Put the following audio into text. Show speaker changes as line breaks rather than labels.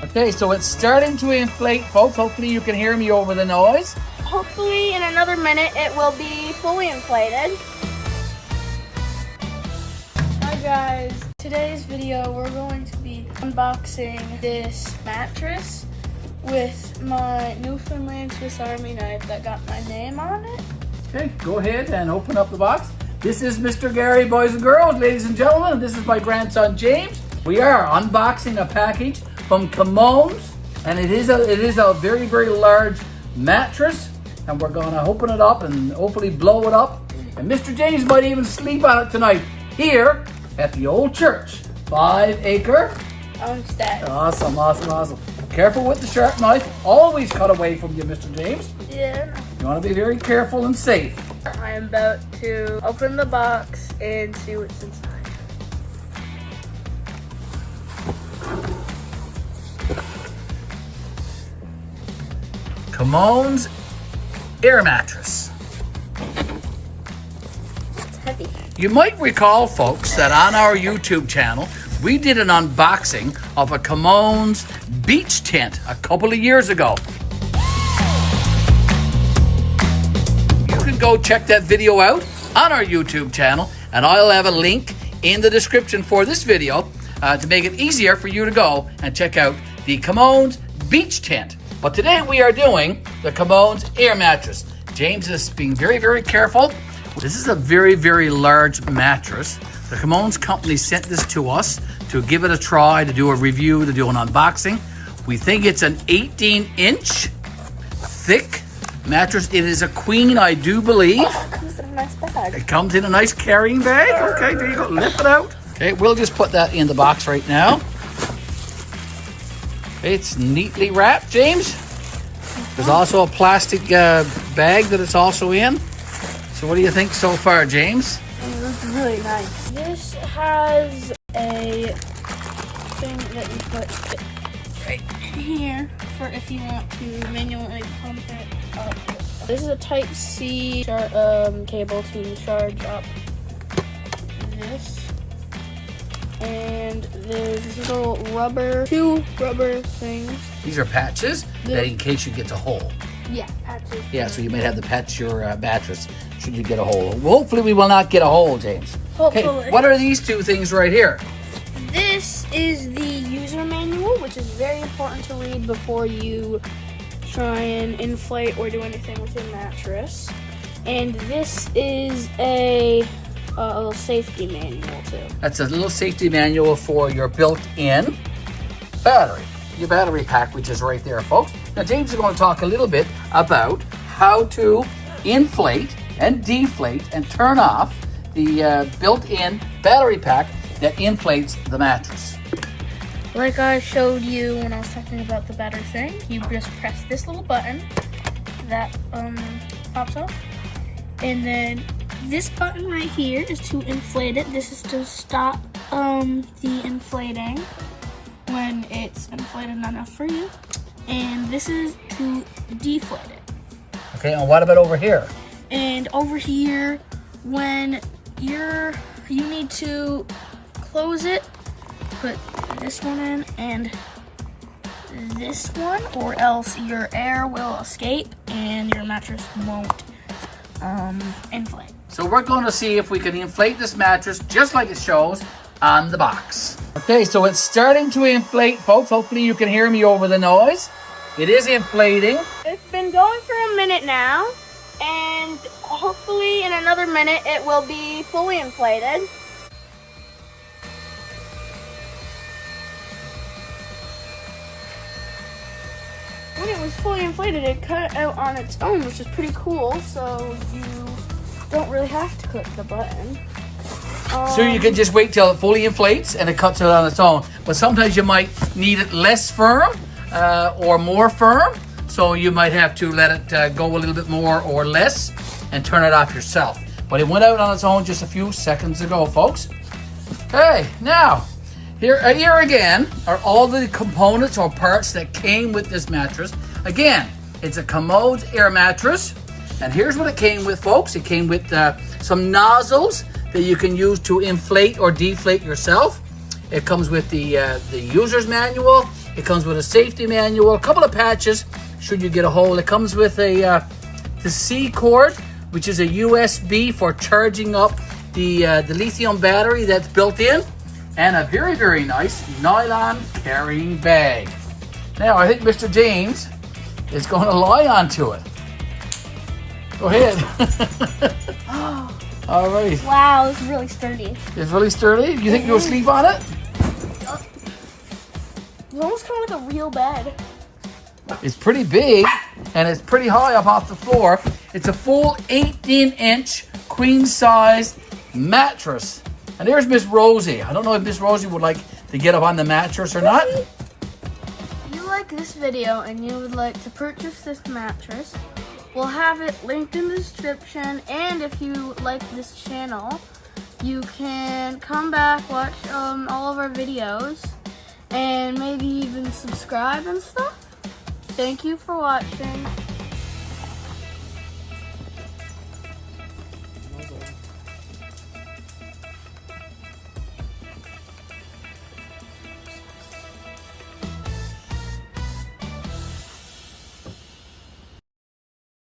Okay, so it's starting to inflate, folks. Hopefully you can hear me over the noise.
Hopefully in another minute it will be fully inflated. Hi guys, today's video we're going to be unboxing this mattress with my Newfoundland Swiss Army knife that got my name on it.
Okay, go ahead and open up the box. This is Mr. Gary, boys and girls, ladies and gentlemen, and this is my grandson James. We are unboxing a package from Camones, and it is a very, very large mattress, and we're gonna open it up and hopefully blow it up. And Mr. James might even sleep on it tonight here at the old church. 5 acre.
Homestead.
Awesome, awesome, awesome. Careful with the sharp knife. Always cut away from you, Mr. James.
Yeah.
You want to be very careful and safe.
I am about to open the box and see what's inside.
Camones air mattress.
It's heavy.
You might recall, folks, that on our YouTube channel, we did an unboxing of a Camones beach tent a couple of years ago. You can go check that video out on our YouTube channel, and I'll have a link in the description for this video to make it easier for you to go and check out the Camones beach tent. But today we are doing the Camones air mattress. James is being very, very careful. This is a very, very large mattress. The Camones company sent this to us to give it a try, to do a review, to do an unboxing. We think it's an 18-inch thick mattress. It is a queen, I do believe.
Oh, it comes in a nice bag.
It comes in a nice carrying bag. Okay, there you go. Lift it out. Okay, we'll just put that in the box right now. It's neatly wrapped, James. There's also a plastic bag that it's also in. So what do you think so far, James?
It looks really nice. This has a thing that you put right here for if you want to manually pump it up. This is a Type-C cable to charge up this. And there's this little two rubber things.
These are patches that in case you get a hole.
Yeah, patches.
Yeah, so you might have to patch your mattress should you get a hole. Well, hopefully we will not get a hole, James.
Hopefully.
Okay, what are these two things right here?
This is the user manual, which is very important to read before you try and inflate or do anything with your mattress. And this is a little safety manual too.
That's a little safety manual for your built-in battery. Your battery pack, which is right there, folks. Now, James is going to talk a little bit about how to inflate and deflate and turn off the built-in battery pack that inflates the mattress.
Like I showed you when I was talking about the battery thing, you just press this little button that pops off, and then this button right here is to inflate it. This is to stop the inflating when it's inflated enough for you, and this is to deflate it.
Okay, and what about over here?
And over here, when you need to close it, put this one in and this one, or else your air will escape and your mattress won't inflate.
So we're going to see if we can inflate this mattress just like it shows on the box. Okay, so it's starting to inflate, folks. Hopefully you can hear me over the noise. It is inflating.
It's been going for a minute now, and hopefully in another minute it will be fully inflated. When it was fully inflated, it cut out on its own, which is pretty cool, so you don't really have to click the button.
So you can just wait till it fully inflates and it cuts it on its own. But sometimes you might need it less firm or more firm. So you might have to let it go a little bit more or less and turn it off yourself. But it went out on its own just a few seconds ago, folks. Hey, now, here again are all the components or parts that came with this mattress. Again, it's a Camones air mattress. And here's what it came with, folks. It came with some nozzles that you can use to inflate or deflate yourself. It comes with the user's manual. It comes with a safety manual, a couple of patches should you get a hole. It comes with the C cord, which is a USB for charging up the lithium battery that's built in, and a very, very nice nylon carrying bag. Now, I think Mr. James is going to lie onto it. Go ahead. All right.
Wow, it's really sturdy.
It's really sturdy. You think you'll sleep on it?
It's almost kind of like a real bed.
It's pretty big, and it's pretty high up off the floor. It's a full 18-inch queen-size mattress. And there's Miss Rosie. I don't know if Miss Rosie would like to get up on the mattress or not.
If you like this video and you would like to purchase this mattress, we'll have it linked in the description. And if you like this channel, you can come back, watch all of our videos, and maybe even subscribe and stuff. Thank you for watching.